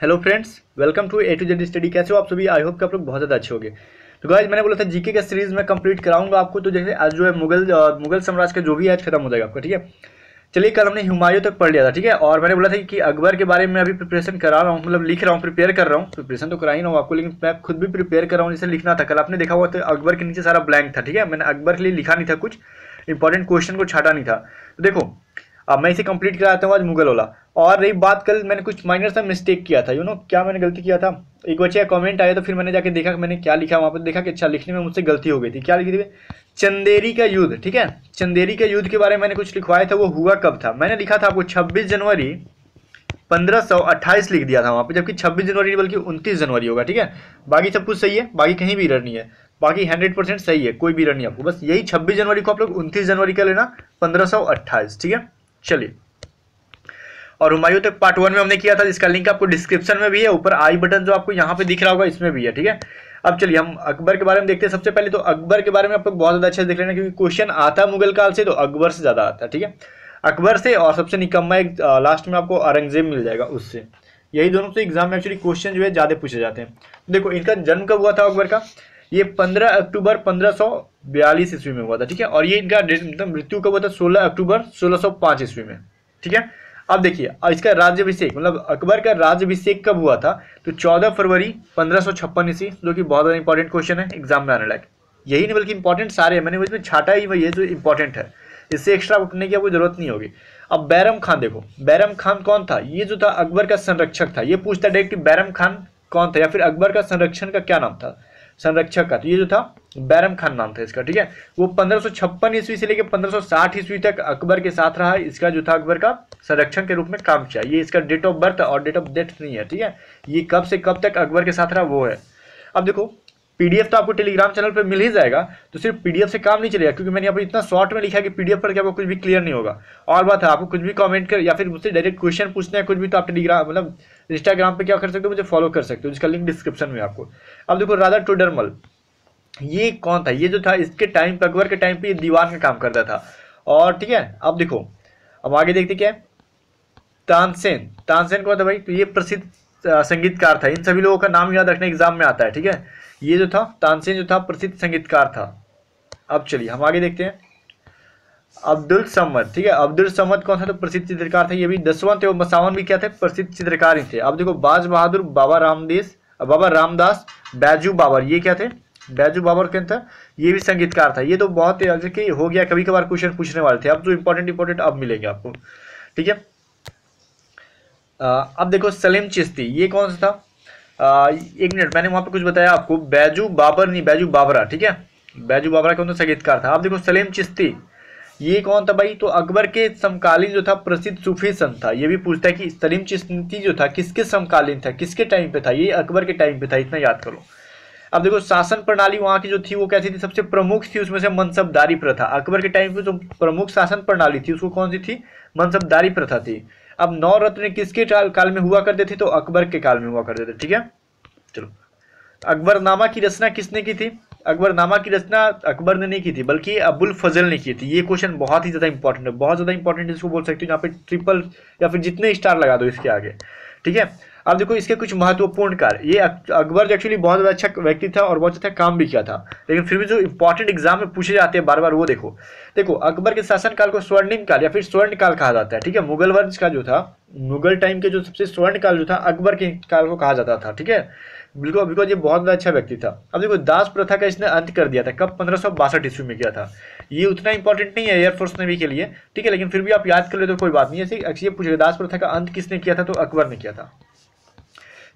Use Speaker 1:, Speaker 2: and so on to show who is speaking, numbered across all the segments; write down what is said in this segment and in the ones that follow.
Speaker 1: Hello friends, welcome to A to Z study. कैसे हो आप सभी? आई होप कि आप लोग बहुत ज़्यादा अच्छे होंगे। तो गाइस, मैंने बोला था जीके का सीरीज में कंप्लीट कराऊंगा आपको। तो जैसे आज जो है मुगल साम्राज्य का जो भी आज खत्म हो जाएगा आपका, ठीक है। चलिए, कल हमने हुमायूं तक पढ़ लिया था, ठीक है। और मैंने बोला था कि अकबर के बारे में अभी प्रिपरेशन करा रहा हूँ, मतलब लिख रहा हूँ, प्रिपेयर कर रहा हूँ। प्रिपरेशन तो करा ही रहा हूँ आपको, लेकिन मैं खुद भी प्रिपेयर कर रहा हूँ। जैसे लिखना था, कल आपने देखा हुआ तो अकबर के नीचे सारा ब्लैंक था, ठीक है। मैंने अकबर के लिए लिखा नहीं था, कुछ इंपॉर्टेंट क्वेश्चन को छाटा नहीं था। तो देखो, अब मैं इसे कंप्लीट कराता हूँ आज मुगल वाला। और रही बात, कल मैंने कुछ माइनर सा मिस्टेक किया था, क्या मैंने गलती किया था। एक बच्चे का कमेंट आया, तो फिर मैंने जाके देखा कि मैंने क्या लिखा। वहाँ पर देखा कि अच्छा, लिखने में मुझसे गलती हो गई थी। क्या लिखी थी? चंदेरी का युद्ध, ठीक है। चंदेरी के युद्ध के बारे में मैंने कुछ लिखवाया था, वो हुआ कब था। मैंने लिखा था आपको 26 जनवरी 1528 लिख दिया था वहाँ पे, जबकि 26 जनवरी नहीं बल्कि 29 जनवरी होगा, ठीक है। बाकी सब कुछ सही है, बाकी कहीं भी एरर नहीं है, बाकी 100% सही है, कोई भी एरर नहीं आपको। बस यही 26 जनवरी को आप लोग 29 जनवरी का लेना, 1528, ठीक है। चलिए, और हुमायूं तक पार्ट 1 में हमने किया था, जिसका लिंक आपको डिस्क्रिप्शन में भी है, ऊपर आई बटन जो आपको यहाँ पे दिख रहा होगा इसमें भी है, ठीक है। अब चलिए हम अकबर के बारे में देखते हैं। सबसे पहले तो अकबर के बारे में आप लोग बहुत ज्यादा अच्छे से देख लेना, क्योंकि क्वेश्चन आता है मुगल काल से तो अकबर से ज्यादा आता है, ठीक है। अकबर से, और सबसे निकम्मा एक लास्ट में आपको औरंगजेब मिल जाएगा उससे। यही दोनों से एग्जाम में एक्चुअली क्वेश्चन जो है ज्यादा पूछे जाते हैं। देखो, इनका जन्म कब हुआ था अकबर का? ये 15 अक्टूबर 1542 ईस्वी में हुआ था, ठीक है। और ये इनका मतलब मृत्यु कब हुआ था? 16 अक्टूबर 1605 ईस्वी में, ठीक है। अब देखिए, इसका राज्याभिषेक मतलब अकबर का राज्याभिषेक कब हुआ था? तो 14 फरवरी 1556 ईस्वी, जो कि बहुत ज्यादा इंपॉर्टेंट क्वेश्चन है, एग्जाम में आने लायक। यही नहीं बल्कि इंपॉर्टेंट सारे हैं, मैंने उसमें छाटा ही वही है जो इंपॉर्टेंट है, इससे एक्स्ट्रा उठने की आपको जरूरत नहीं होगी। अब बैरम खान देखो, बैरम खान कौन था? ये जो था अकबर का संरक्षक था। ये पूछता डायरेक्ट बैरम खान कौन था, या फिर अकबर का संरक्षण का क्या नाम था, संरक्षक का। तो ये जो था बैरम खान नाम था इसका, ठीक है। वो 1556 ईस्वी से लेकर 1560 ईस्वी तक अकबर के साथ रहा। इसका जो था अकबर का संरक्षण के रूप में काम किया। ये इसका डेट ऑफ बर्थ और डेट ऑफ डेथ नहीं है, ठीक है। ये कब से कब तक अकबर के साथ रहा वो है। अब देखो, पीडीएफ तो आपको टेलीग्राम चैनल पे मिल ही जाएगा, तो सिर्फ पीडीएफ से काम नहीं चलेगा, क्योंकि मैंने यहाँ पर इतना शॉर्ट में लिखा है कि पीडीएफ पर आपको कुछ भी क्लियर नहीं होगा। और बात है, आपको कुछ भी कमेंट कर या फिर मुझसे डायरेक्ट क्वेश्चन पूछना है कुछ भी, तो आप टेलीग्राम मतलब इंस्टाग्राम पे क्या कर सकते हो, मुझे फॉलो कर सकते हो, जिसका लिंक डिस्क्रिप्शन में आपको। अब देखो, राजा टोडरमल ये कौन था? ये जो था इसके टाइम पे, अकबर के टाइम पे ये दीवान का काम करता था। और ठीक है, अब देखो, अब आगे देखते क्या है। तानसेन, तानसेन कौन था भाई? तो ये प्रसिद्ध संगीतकार था। इन सभी लोगों का नाम याद रखना, एग्जाम में आता है, ठीक है। ये जो था तानसेन जो था प्रसिद्ध संगीतकार था। अब चलिए हम आगे देखते हैं। अब्दुल समद, ठीक है। अब्दुल समद कौन था? तो प्रसिद्ध चित्रकार थे। ये भी दसवंत एवं मसावन भी क्या थे? प्रसिद्ध चित्रकार ही थे। अब देखो, बाज बहादुर, बाबा रामदास, बैजू बाबर, ये क्या थे? बैजू बाबर कौन था? ये भी संगीतकार था। ये तो बहुत ही हो गया, कभी कभार क्वेश्चन पूछने वाले थे। अब जो इंपॉर्टेंट अब मिलेंगे आपको, ठीक है। अब देखो, सलीम चिश्ती, ये कौन सा था? एक मिनट, मैंने वहां पे कुछ बताया आपको, बैजू बाबर नहीं, बैजू बाबरा, ठीक है। बैजू बाबरा कौन सा संगीतकार था? अब देखो, सलीम चिश्ती ये कौन था भाई? तो अकबर के समकालीन जो था प्रसिद्ध सूफी संत था। ये भी पूछता है कि सलीम चिश्ती जो था किसके समकालीन था, किसके टाइम पे था? ये अकबर के टाइम पे था, इतना याद करो। अब देखो, शासन प्रणाली वहां की जो थी वो कैसी थी? सबसे प्रमुख थी उसमें से मनसबदारी प्रथा। अकबर के टाइम पे जो प्रमुख शासन प्रणाली थी उसको कौन सी थी? मनसबदारी प्रथा थी। अब नौ रत्न किसके काल में हुआ करते थे? तो अकबर के काल में हुआ करते थे, ठीक है। चलो, अकबरनामा की रचना किसने की थी? अकबरनामा की रचना अकबर ने नहीं की थी, बल्कि अबुल फजल ने की थी। ये क्वेश्चन बहुत ही ज्यादा इंपॉर्टेंट है, बहुत ज्यादा इंपॉर्टेंट इसको बोल सकते हो। यहाँ पे ट्रिपल या फिर जितने स्टार लगा दो इसके आगे, ठीक है। अब देखो, इसके कुछ महत्वपूर्ण कार्य। ये अकबर जो एक्चुअली बहुत ज्यादा अच्छा व्यक्ति था और बहुत अच्छा काम भी किया था, लेकिन फिर भी जो इंपॉर्टेंट एग्जाम में पूछे जाते हैं बार बार, वो देखो। देखो, अकबर के शासन काल को स्वर्णिम काल या फिर स्वर्ण काल कहा जाता है, ठीक है। मुगल वंश का जो था, मुगल टाइम के जो सबसे स्वर्ण काल जो था, अकबर के काल को कहा जाता था, ठीक है। बिल्कुल, बिकॉज ये बहुत ज्यादा अच्छा व्यक्ति था। अब देखो, दास प्रथा का इसने अंत कर दिया था कब? 1562 ईस्वी में किया था। ये उतना इंपॉर्टेंट नहीं है एयरफोर्स नेवी के लिए, ठीक है, लेकिन फिर भी आप याद कर ले तो कोई बात नहीं है। ऐसे पूछेगा, दास प्रथा का अंत किसने किया था? तो अकबर ने किया था।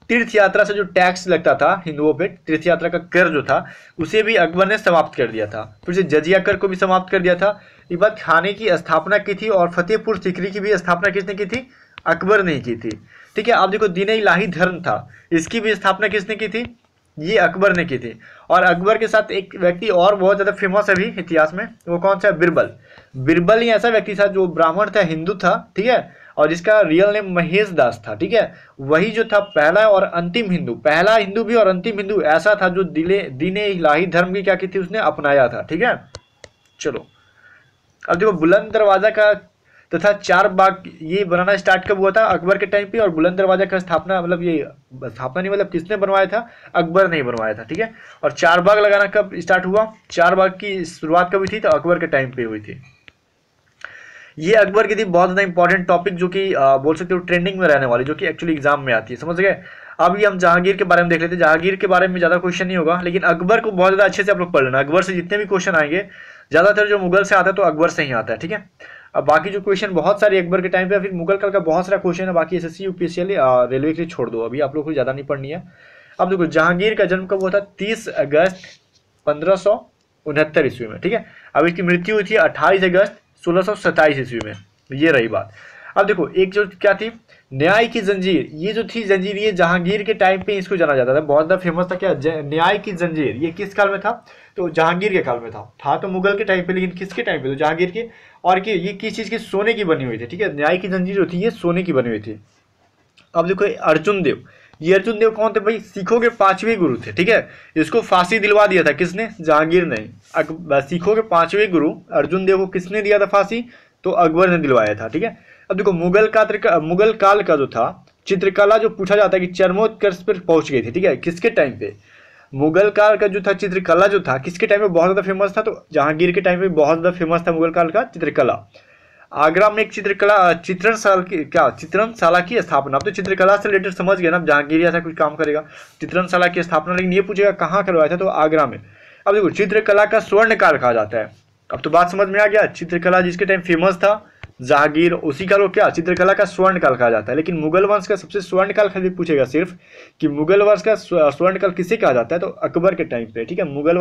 Speaker 1: तीर्थ यात्रा से जो टैक्स लगता था हिंदुओं पे, तीर्थ यात्रा का कर जो था, उसे भी अकबर ने समाप्त कर दिया था। फिर से जजिया कर को भी समाप्त कर दिया था। एक बात, खाने की स्थापना की थी, और फतेहपुर सीकरी की भी स्थापना किसने की थी? अकबर ने की थी, ठीक है। आप देखो, दीन इलाही धर्म था, इसकी भी स्थापना किसने की थी? ये अकबर ने की थी। और अकबर के साथ एक व्यक्ति और बहुत ज्यादा फेमस है भी इतिहास में, वो कौन सा है? बिरबल। बिरबल ही ऐसा व्यक्ति था जो ब्राह्मण था, हिंदू था, ठीक है, और जिसका रियल नेम महेश दास था, ठीक है। वही जो था पहला और अंतिम हिंदू, पहला हिंदू भी और अंतिम हिंदू ऐसा था जो दीन इलाही धर्म की क्या की थी? उसने अपनाया था, ठीक है। चलो, अब देखो, बुलंद दरवाजा का तथा चार बाग ये बनाना स्टार्ट कब हुआ था? अकबर के टाइम पे। और बुलंद दरवाजा का स्थापना मतलब ये स्थापना नहीं मतलब किसने बनवाया था? अकबर ने ही बनवाया था, ठीक है। और चार बाग लगाना कब स्टार्ट हुआ? चार बाग की शुरुआत कब हुई थी? तो अकबर के टाइम पे हुई थी। ये अकबर की थी बहुत ज़्यादा इंपॉर्टेंट टॉपिक, जो कि बोल सकते हो ट्रेंडिंग में रहने वाली, जो कि एक्चुअली एग्जाम में आती है, समझ गए। अभी हम जहांगीर के बारे में देख लेते हैं। जहांगीर के बारे में ज़्यादा क्वेश्चन नहीं होगा, लेकिन अकबर को बहुत ज़्यादा अच्छे से आप लोग पढ़ लेना। अकबर से जितने भी क्वेश्चन आएंगे ज़्यादातर जो मुगल से आता है तो अकबर से ही आता है, ठीक है। अब बाकी जो क्वेश्चन बहुत सारे अकबर के टाइम पे, फिर मुगल काल का बहुत सारा क्वेश्चन है, बाकी एसएससी यूपीएससी रेलवे के लिए छोड़ दो, अभी आप लोग को ज़्यादा नहीं पढ़नी है। अब देखो जहांगीर का जन्म कब हुआ था? 30 अगस्त 1569 ईस्वी में, ठीक है। अब इसकी मृत्यु हुई थी 28 अगस्त 1627 ईस्वी में, ये रही बात। अब देखो एक जो क्या थी, न्याय की जंजीर, ये जो थी जंजीर, ये जहांगीर के टाइम पे इसको जाना जाता था, बहुत ज़्यादा फेमस था। क्या न्याय की जंजीर, ये किस काल में था? तो जहांगीर के काल में था तो मुगल के टाइम पे, लेकिन किसके टाइम पे? तो जहांगीर के। और कि ये किस चीज़ की? सोने की बनी हुई थी, ठीक है। न्याय की जंजीर जो थी ये सोने की बनी हुई थी। अब देखो अर्जुन देव, ये अर्जुन देव कौन थे भाई? सिखों के 5वें गुरु थे, ठीक है। इसको फांसी दिलवा दिया था किसने? जहांगीर ने। सिखों के 5वें गुरु अर्जुन देव को किसने दिया था फांसी? तो अकबर ने दिलवाया था, ठीक है। अब देखो मुगल काल का जो था चित्रकला, जो पूछा जाता है कि चरमोत्कर्ष पर पहुंच गई थी, ठीक है, किसके टाइम पे? मुगल काल का जो था चित्रकला जो था किसके टाइम में बहुत ज्यादा फेमस था? तो जहांगीर के टाइम में बहुत ज्यादा फेमस था मुगल काल का चित्रकला। आगरा में एक चित्रणशाला की स्थापना। अब तो चित्रकला से रिलेटेड समझ गया ना, जहांगीर ऐसा कुछ काम करेगा, चित्रणशाला की स्थापना। लेकिन ये पूछेगा कहाँ करवाया था? तो आगरा में। अब देखो चित्रकला का स्वर्ण काल कहा जाता है। अब तो बात समझ में आ गया, चित्रकला जिसके टाइम फेमस था जहांगीर, उसी का लोग क्या चित्रकला का स्वर्ण काल कहा जाता है। लेकिन मुगल वंश का सबसे स्वर्ण काल खाली पूछेगा सिर्फ कि मुगल वंश का स्वर्ण काल किसे कहा जाता है? तो अकबर के टाइम पे, ठीक है। मुगल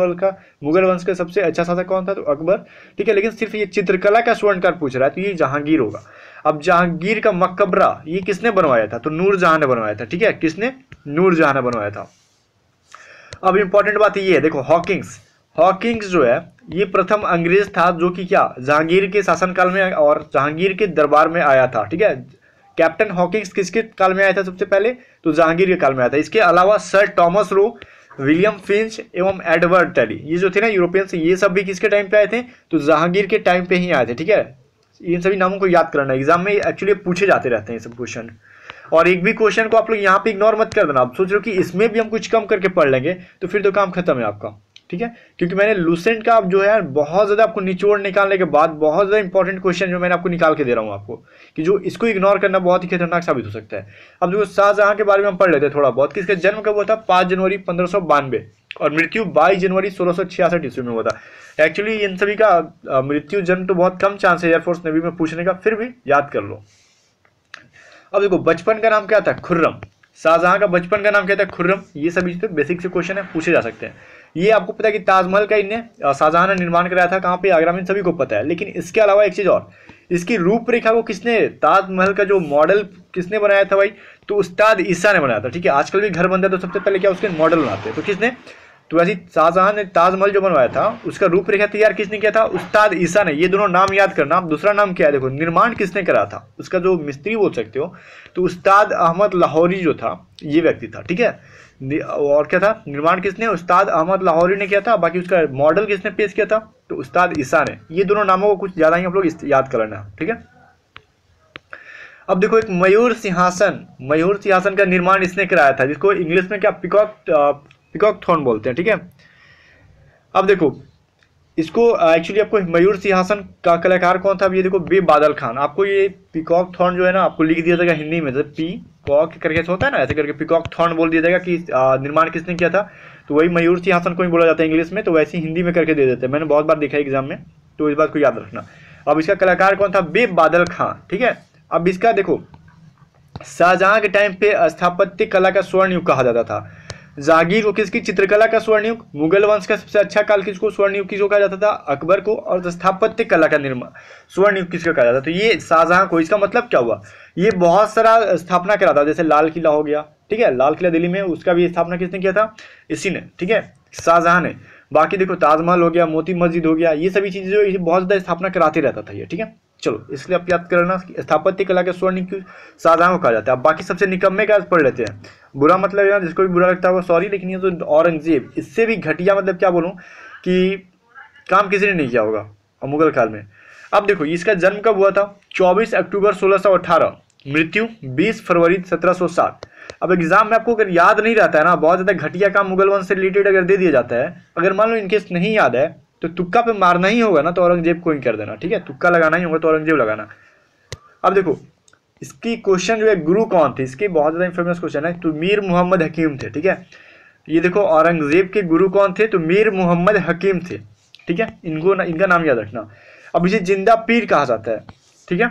Speaker 1: वंश का सबसे अच्छा शासक कौन था? तो अकबर, ठीक है। लेकिन सिर्फ ये चित्रकला का स्वर्ण काल पूछ रहा है तो ये जहांगीर होगा। अब जहांगीर का मकबरा ये किसने बनवाया था? तो नूरजहां ने बनवाया था, ठीक है। किसने? नूरजहां ने बनवाया था। अब इंपॉर्टेंट बात ये है, देखो हॉकिंग्स जो है ये प्रथम अंग्रेज था, जो कि क्या जहांगीर के शासनकाल में और जहांगीर के दरबार में आया था, ठीक है। कैप्टन हॉकिंग्स किसके काल में आया था सबसे पहले? तो जहांगीर के काल में आया था। इसके अलावा sir Thomas Roe, William Finch एवं एडवर्ड टेली, ये जो थे ना यूरोपियंस, ये सब भी किसके टाइम पे आए थे? तो जहांगीर के टाइम पे ही आए थे, ठीक है। इन सभी नामों को याद करना, एग्जाम में एक्चुअली पूछे जाते रहते हैं ये सब क्वेश्चन। और एक भी क्वेश्चन को आप लोग यहाँ पे इग्नोर मत कर देना। आप सोच रहे हो कि इसमें भी हम कुछ कम करके पढ़ लेंगे, तो फिर तो काम खत्म है आपका, ठीक है। क्योंकि मैंने लूसेंट का जो है बहुत ज़्यादा आपको निचोड़ निकालने के बाद बहुत ज़्यादा इंपॉर्टेंट क्वेश्चन जो मैंने आपको निकाल के दे रहा हूँ आपको, कि जो इसको इग्नोर करना बहुत ही खतरनाक साबित हो सकता है। अब देखो शाहजहां के बारे में हम पढ़ लेते हैं थोड़ा बहुत, कि इसका जन्म कब हुआ था? 5 जनवरी 1592 और मृत्यु 22 जनवरी 1666 ईस्वी में हुआ था। एक्चुअली इन सभी का मृत्यु जन्म तो बहुत कम चांस है एयरफोर्स नेवी में पूछने का, फिर भी याद कर लो। अब देखो बचपन का नाम क्या था? खुर्रम। शाहजहां का बचपन का नाम क्या था? खुर्रम। ये सभी तो बेसिक से क्वेश्चन है, पूछे जा सकते हैं। ये आपको पता है कि ताजमहल का इन्हें शाहजहां ने निर्माण कराया था, कहाँ पे? आगरा में, सभी को पता है। लेकिन इसके अलावा एक चीज और, इसकी रूपरेखा को किसने, ताजमहल का जो मॉडल किसने बनाया था भाई? तो उस्ताद ईसा ने बनाया था, ठीक है। आजकल भी घर बनता है तो सबसे पहले क्या उसके मॉडल बनाते हैं, तो किसने? तो ऐसी शाहजहां ने ताजमहल जो बनवाया था उसका रूपरेखा तैयार किसने किया था? उस्ताद ईसा ने। ये दोनों नाम याद करना। दूसरा नाम क्या है देखो, निर्माण किसने करा था? उसका जो मिस्त्री बोल सकते हो, तो उस्ताद अहमद लाहौरी जो था ये व्यक्ति था, ठीक है। और क्या था? निर्माण किसने? उस्ताद अहमद लाहौरी ने किया था। बाकी उसका मॉडल किसने पेश किया था? तो उस्ताद ईसा ने। ये दोनों नामों को कुछ ज्यादा ही आप लोग याद कर लेना, ठीक है। अब देखो एक मयूर सिंहासन का निर्माण इसने कराया था, जिसको इंग्लिश में क्या पिकॉक थ्रोन बोलते हैं, ठीक है। अब देखो इसको एक्चुअली आपको मयूर सिंहासन का कलाकार कौन था? अब ये देखो बादल खान। आपको ये पिकॉक थ्रोन जो है ना आपको लिख दिया जाएगा हिंदी में, जैसे पी कॉक करके होता है ना, ऐसे करके पिकॉक थ्रोन बोल दिया जाएगा कि निर्माण किसने किया था। तो वही मयूर सिंहासन को ही बोला जाता है इंग्लिश में, तो वैसे हिंदी में करके दे देते हैं। मैंने बहुत बार देखा है एग्जाम में, तो इस बात को याद रखना। अब इसका कलाकार कौन था? बादल खान, ठीक है। अब इसका देखो शाहजहां के टाइम पे स्थापत्य कला का स्वर्ण युग कहा जाता था। जहांगीर को किसकी? चित्रकला का स्वर्ण युग। मुगल वंश का सबसे अच्छा काल किसको? स्वर्ण युग किसको कहा जाता था? अकबर को। और स्थापत्य कला का निर्माण स्वर्ण युग किसको कहा जाता था? तो ये शाहजहां को। इसका मतलब क्या हुआ? ये बहुत सारा स्थापना करा था, जैसे लाल किला हो गया, ठीक है। लाल किला दिल्ली में, उसका भी स्थापना किसने किया था? इसी ने, ठीक है, शाहजहां ने। बाकी देखो ताजमहल हो गया, मोती मस्जिद हो गया, ये सभी चीजें जो बहुत ज्यादा स्थापना कराते रहता था ये, ठीक है। चलो इसलिए आप याद करना स्थापत्य कला के स्वर्ण युग शाहजहां को कहा जाता है। अब बाकी सबसे निकम्मे का पढ़ लेते हैं। बुरा मतलब है जिसको भी बुरा लगता होगा सॉरी, लेकिन ये जो औरंगजेब, इससे भी घटिया मतलब क्या बोलूं कि काम किसी ने नहीं किया होगा मुगल काल में। अब देखो इसका जन्म कब हुआ था, 24 अक्टूबर 1618, मृत्यु 20 फरवरी 1760। अब एग्जाम में आपको अगर याद नहीं रहता है ना, बहुत ज़्यादा घटिया काम मुगल वंश से रिलेटेड अगर दे दिया जाता है, अगर मान लो इनकेस नहीं याद है तो तुक्का पे मारना ही होगा ना, तो औरंगजेब को ही कर देना, ठीक है, तुक्का लगाना ही होगा तो औरंगजेब लगाना। अब देखो इसकी क्वेश्चन जो है गुरु कौन थे, इसकी बहुत ज़्यादा इंफेमस क्वेश्चन है, तो मीर मोहम्मद हकीम थे, ठीक है। ये देखो औरंगजेब के गुरु कौन थे, तो मीर मोहम्मद हकीम थे, ठीक है, इनका नाम याद रखना। अब इसे जिंदा पीर कहा जाता है, ठीक है,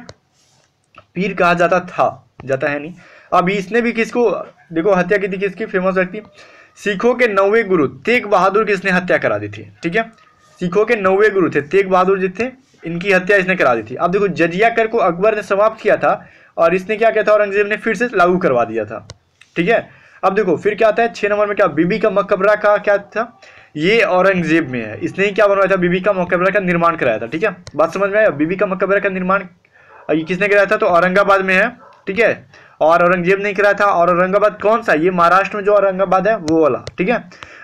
Speaker 1: पीर कहा जाता है नहीं। अब इसने भी किसको देखो हत्या की थी, किसकी, फेमस व्यक्ति, सिखों के 9वें गुरु तेग बहादुर की इसने हत्या करा दी थी, ठीक है, सिखों के 9वें गुरु थे तेग बहादुर जी थे, इनकी हत्या इसने करा दी थी। अब देखो जजिया कर को अकबर ने समाप्त किया था और इसने क्या किया था, औरंगजेब ने फिर से लागू करवा दिया था, ठीक है। अब देखो फिर क्या आता है 6 नंबर में, क्या बीबी का मकबरा का क्या था, ये औरंगजेब में है, इसने ही क्या बनवाया था, बीबी का मकबरा का निर्माण कराया था, ठीक है, बात समझ में आया। बीबी का मकबरा का निर्माण ये किसने कराया था, तो औरंगाबाद में है, ठीक है, और औरंगजेब ने कराया था। और औरंगाबाद कौन सा, ये महाराष्ट्र में जो औरंगाबाद है वो वाला, ठीक है।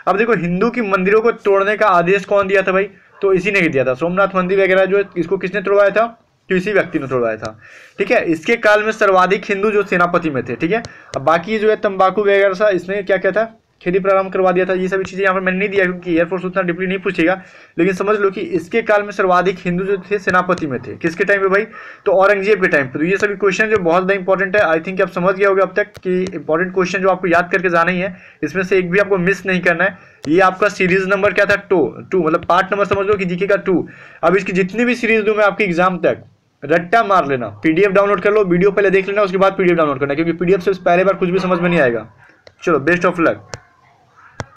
Speaker 1: अब देखो हिंदू की मंदिरों को तोड़ने का आदेश कौन दिया था भाई, तो इसी ने दिया था, सोमनाथ मंदिर वगैरह जो इसको किसने तोड़वाया था, तो इसी व्यक्ति ने तोड़वाया था, ठीक है। इसके काल में सर्वाधिक हिंदू जो सेनापति में थे, ठीक है। अब बाकी जो है तंबाकू वगैरह सा इसने क्या क्या था, खेती प्रारंभ करवा दिया था। ये सभी चीज़ें यहाँ पर मैंने नहीं दिया क्योंकि एयरफोर्स उतना डीपली नहीं पूछेगा, लेकिन समझ लो कि इसके काल में सर्वाधिक हिंदू जो थे सेनापति में थे, किसके टाइम पे भाई, तो औरंगजेब के टाइम पे। तो ये सभी क्वेश्चन जो बहुत ज़्यादा इंपॉर्टेंट है, आई थिंक आप समझ गए होगे अब तक कि इंपॉर्टेंट क्वेश्चन जो आपको याद करके जाना ही है, इसमें से एक भी आपको मिस नहीं करना है। ये आपका सीरीज नंबर क्या था, टू मतलब पार्ट नंबर समझ लो कि जीके का 2। अब इसकी जितनी भी सीरीज दूँ मैं आपके एग्जाम तक, रट्टा मार लेना, पीडीएफ डाउनलोड कर लो, वीडियो पहले देख लेना, उसके बाद पीडीएफ डाउनलोड करना, क्योंकि पीडीएफ से पहले बार कुछ भी समझ में नहीं आएगा। चलो बेस्ट ऑफ लक।